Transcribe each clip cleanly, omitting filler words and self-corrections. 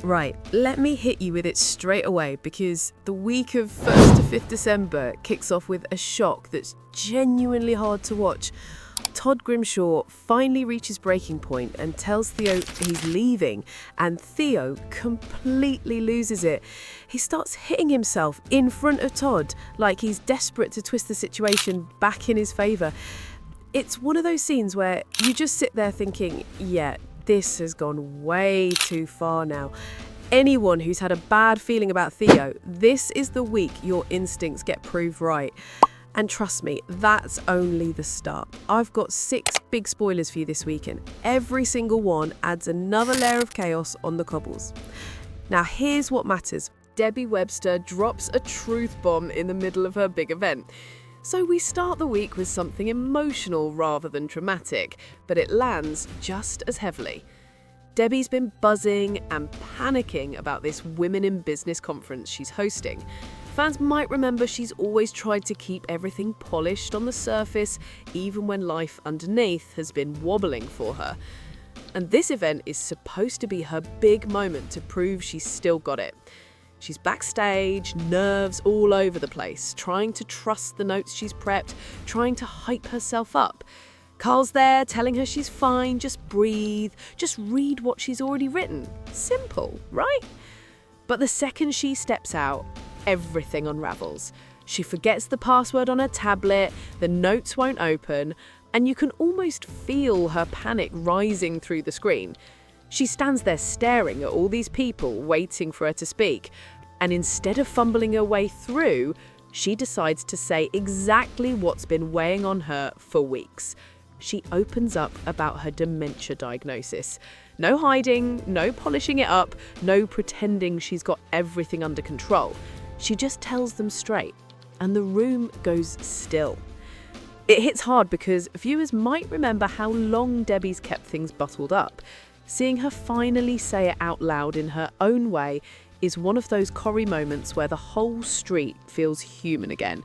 Right, let me hit you with it straight away because the week of 1st to 5th December kicks off with a shock that's genuinely hard to watch. Todd Grimshaw finally reaches breaking point and tells Theo he's leaving, and Theo completely loses it. He starts hitting himself in front of Todd like he's desperate to twist the situation back in his favour. It's one of those scenes where you just sit there thinking, yeah, this has gone way too far now. Anyone who's had a bad feeling about Theo, this is the week your instincts get proved right. And trust me, that's only the start. I've got 6 big spoilers for you this weekend. Every single one adds another layer of chaos on the cobbles. Now here's what matters. Debbie Webster drops a truth bomb in the middle of her big event. So we start the week with something emotional rather than dramatic, but it lands just as heavily. Debbie's been buzzing and panicking about this Women in Business conference she's hosting. Fans might remember she's always tried to keep everything polished on the surface, even when life underneath has been wobbling for her. And this event is supposed to be her big moment to prove she's still got it. She's backstage, nerves all over the place, trying to trust the notes she's prepped, trying to hype herself up. Carl's there telling her she's fine, just breathe, just read what she's already written. Simple, right? But the second she steps out, everything unravels. She forgets the password on her tablet, the notes won't open, and you can almost feel her panic rising through the screen. She stands there staring at all these people waiting for her to speak, and instead of fumbling her way through, she decides to say exactly what's been weighing on her for weeks. She opens up about her dementia diagnosis. No hiding, no polishing it up, no pretending she's got everything under control. She just tells them straight, and the room goes still. It hits hard because viewers might remember how long Debbie's kept things bottled up. Seeing her finally say it out loud in her own way is one of those Corrie moments where the whole street feels human again.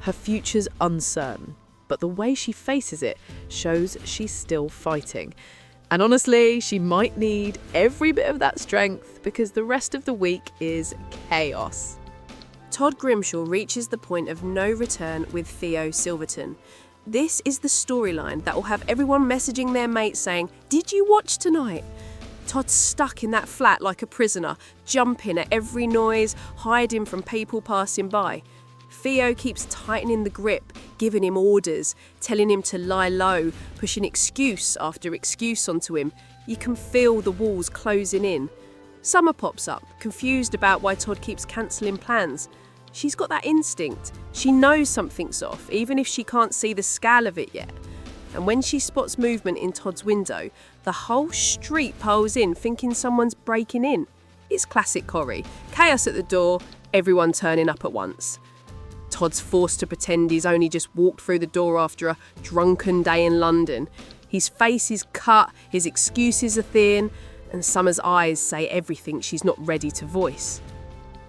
Her future's uncertain, but the way she faces it shows she's still fighting. And honestly, she might need every bit of that strength because the rest of the week is chaos. Todd Grimshaw reaches the point of no return with Theo Silverton. This is the storyline that will have everyone messaging their mates saying, "Did you watch tonight?" Todd's stuck in that flat like a prisoner, jumping at every noise, hiding from people passing by. Theo keeps tightening the grip, giving him orders, telling him to lie low, pushing excuse after excuse onto him. You can feel the walls closing in. Summer pops up, confused about why Todd keeps cancelling plans. She's got that instinct. She knows something's off, even if she can't see the scale of it yet. And when she spots movement in Todd's window, the whole street piles in, thinking someone's breaking in. It's classic Corrie. Chaos at the door, everyone turning up at once. Todd's forced to pretend he's only just walked through the door after a drunken day in London. His face is cut, his excuses are thin, and Summer's eyes say everything she's not ready to voice.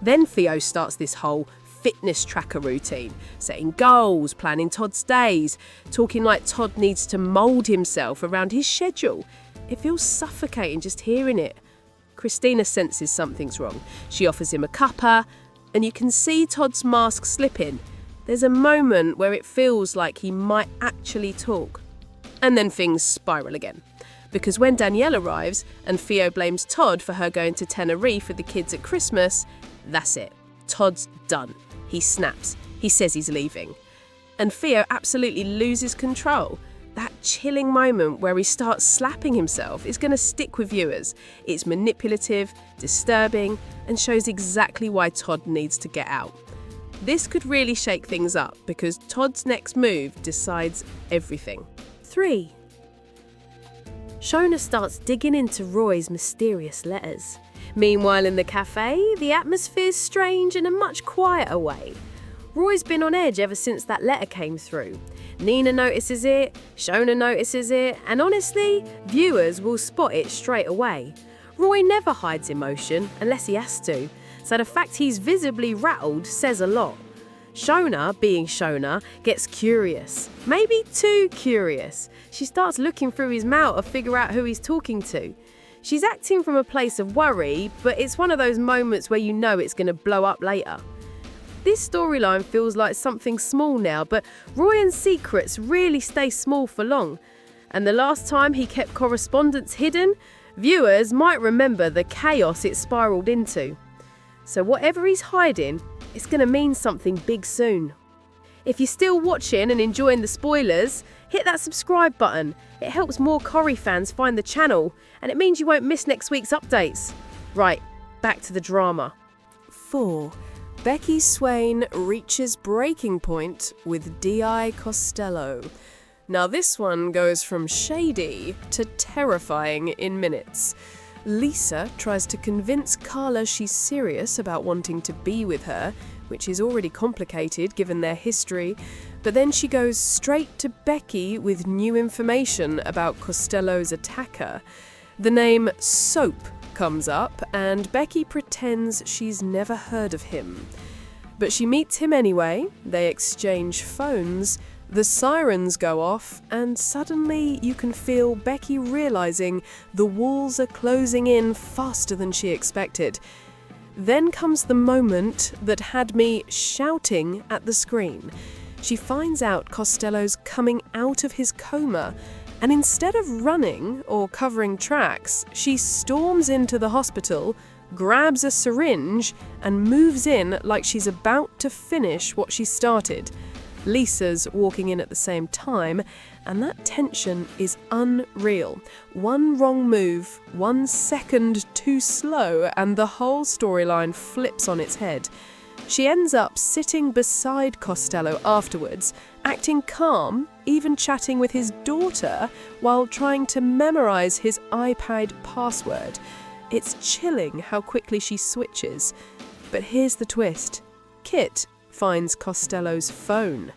Then Theo starts this whole fitness tracker routine, setting goals, planning Todd's days, talking like Todd needs to mould himself around his schedule. It feels suffocating just hearing it. Christina senses something's wrong. She offers him a cuppa, and you can see Todd's mask slipping. There's a moment where it feels like he might actually talk. And then things spiral again. Because when Danielle arrives and Theo blames Todd for her going to Tenerife with the kids at Christmas, that's it. Todd's done. He snaps. He says he's leaving. And Theo absolutely loses control. That chilling moment where he starts slapping himself is going to stick with viewers. It's manipulative, disturbing, and shows exactly why Todd needs to get out. This could really shake things up because Todd's next move decides everything. 3. Shona starts digging into Roy's mysterious letters. Meanwhile, in the cafe, the atmosphere's strange in a much quieter way. Roy's been on edge ever since that letter came through. Nina notices it, Shona notices it, and honestly, viewers will spot it straight away. Roy never hides emotion unless he has to, so the fact he's visibly rattled says a lot. Shona, being Shona, gets curious. Maybe too curious. She starts looking through his mail to figure out who he's talking to. She's acting from a place of worry, but it's one of those moments where you know it's going to blow up later. This storyline feels like something small now, but Ryan's secrets really stay small for long. And the last time he kept correspondence hidden, viewers might remember the chaos it spiraled into. So whatever he's hiding, it's going to mean something big soon. If you're still watching and enjoying the spoilers, hit that subscribe button. It helps more Corrie fans find the channel, and it means you won't miss next week's updates. Right, back to the drama. 4. Becky Swain reaches breaking point with Dee-Dee Costello. Now this one goes from shady to terrifying in minutes. Lisa tries to convince Carla she's serious about wanting to be with her, which is already complicated given their history, but then she goes straight to Becky with new information about Costello's attacker. The name Soap comes up, and Becky pretends she's never heard of him. But she meets him anyway, they exchange phones, the sirens go off, and suddenly you can feel Becky realizing the walls are closing in faster than she expected. Then comes the moment that had me shouting at the screen. She finds out Costello's coming out of his coma, and instead of running or covering tracks, she storms into the hospital, grabs a syringe, and moves in like she's about to finish what she started. Lisa's walking in at the same time, and that tension is unreal. One wrong move, 1 second too slow, and the whole storyline flips on its head. She ends up sitting beside Costello afterwards, acting calm, even chatting with his daughter while trying to memorize his iPad password. It's chilling how quickly she switches. But here's the twist. Kit finds Costello's phone.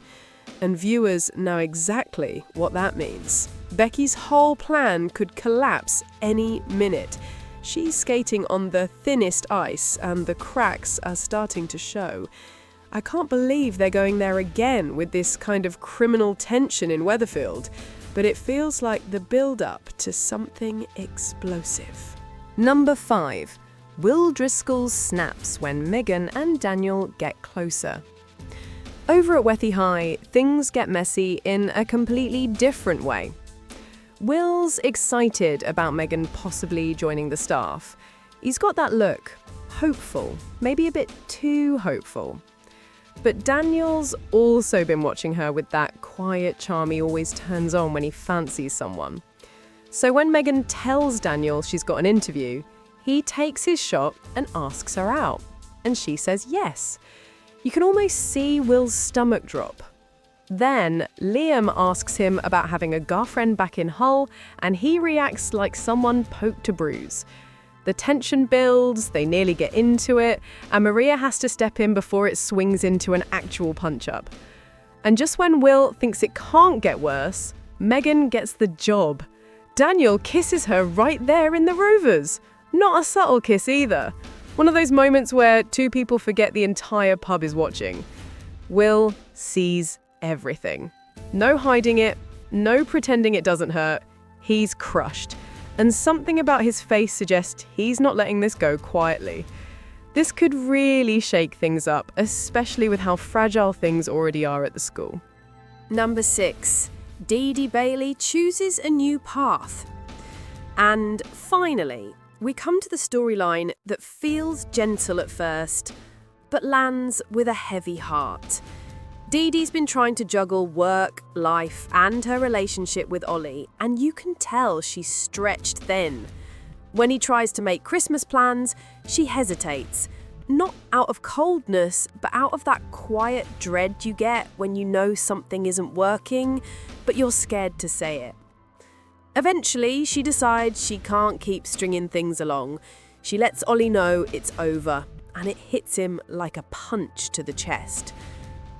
And viewers know exactly what that means. Becky's whole plan could collapse any minute. She's skating on the thinnest ice, and the cracks are starting to show. I can't believe they're going there again with this kind of criminal tension in Weatherfield, but it feels like the build-up to something explosive. Number 5. Will Driscoll snaps when Megan and Daniel get closer. Over at Wethy High, things get messy in a completely different way. Will's excited about Megan possibly joining the staff. He's got that look, hopeful, maybe a bit too hopeful. But Daniel's also been watching her with that quiet charm he always turns on when he fancies someone. So when Megan tells Daniel she's got an interview, he takes his shot and asks her out. And she says yes. You can almost see Will's stomach drop. Then Liam asks him about having a girlfriend back in Hull, and he reacts like someone poked a bruise. The tension builds, they nearly get into it, and Maria has to step in before it swings into an actual punch-up. And just when Will thinks it can't get worse, Megan gets the job. Daniel kisses her right there in the Rovers. Not a subtle kiss either. One of those moments where two people forget the entire pub is watching. Will sees everything. No hiding it, no pretending it doesn't hurt. He's crushed. And something about his face suggests he's not letting this go quietly. This could really shake things up, especially with how fragile things already are at the school. Number 6. Dee-Dee Bailey chooses a new path. And finally, we come to the storyline that feels gentle at first, but lands with a heavy heart. Dee-Dee's been trying to juggle work, life, and her relationship with Ollie, and you can tell she's stretched thin. When he tries to make Christmas plans, she hesitates. Not out of coldness, but out of that quiet dread you get when you know something isn't working, but you're scared to say it. Eventually, she decides she can't keep stringing things along. She lets Ollie know it's over, and it hits him like a punch to the chest.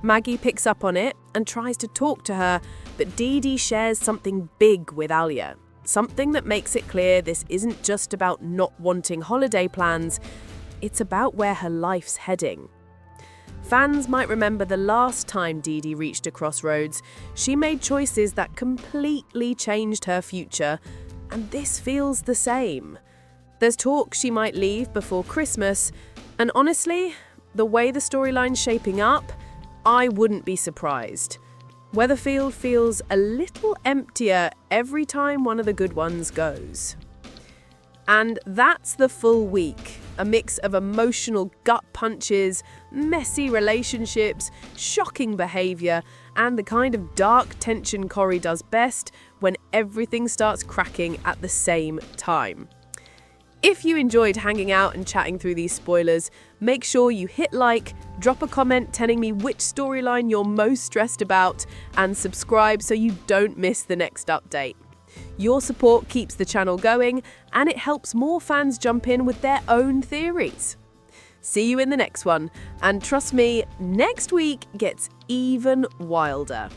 Maggie picks up on it and tries to talk to her, but Dee-Dee shares something big with Alia. Something that makes it clear this isn't just about not wanting holiday plans, it's about where her life's heading. Fans might remember the last time Dee-Dee reached a crossroads, she made choices that completely changed her future, and this feels the same. There's talk she might leave before Christmas, and honestly, the way the storyline's shaping up, I wouldn't be surprised. Weatherfield feels a little emptier every time one of the good ones goes. And that's the full week. A mix of emotional gut punches, messy relationships, shocking behaviour, and the kind of dark tension Corrie does best when everything starts cracking at the same time. If you enjoyed hanging out and chatting through these spoilers, make sure you hit like, drop a comment telling me which storyline you're most stressed about, and subscribe so you don't miss the next update. Your support keeps the channel going, and it helps more fans jump in with their own theories. See you in the next one, and trust me, next week gets even wilder.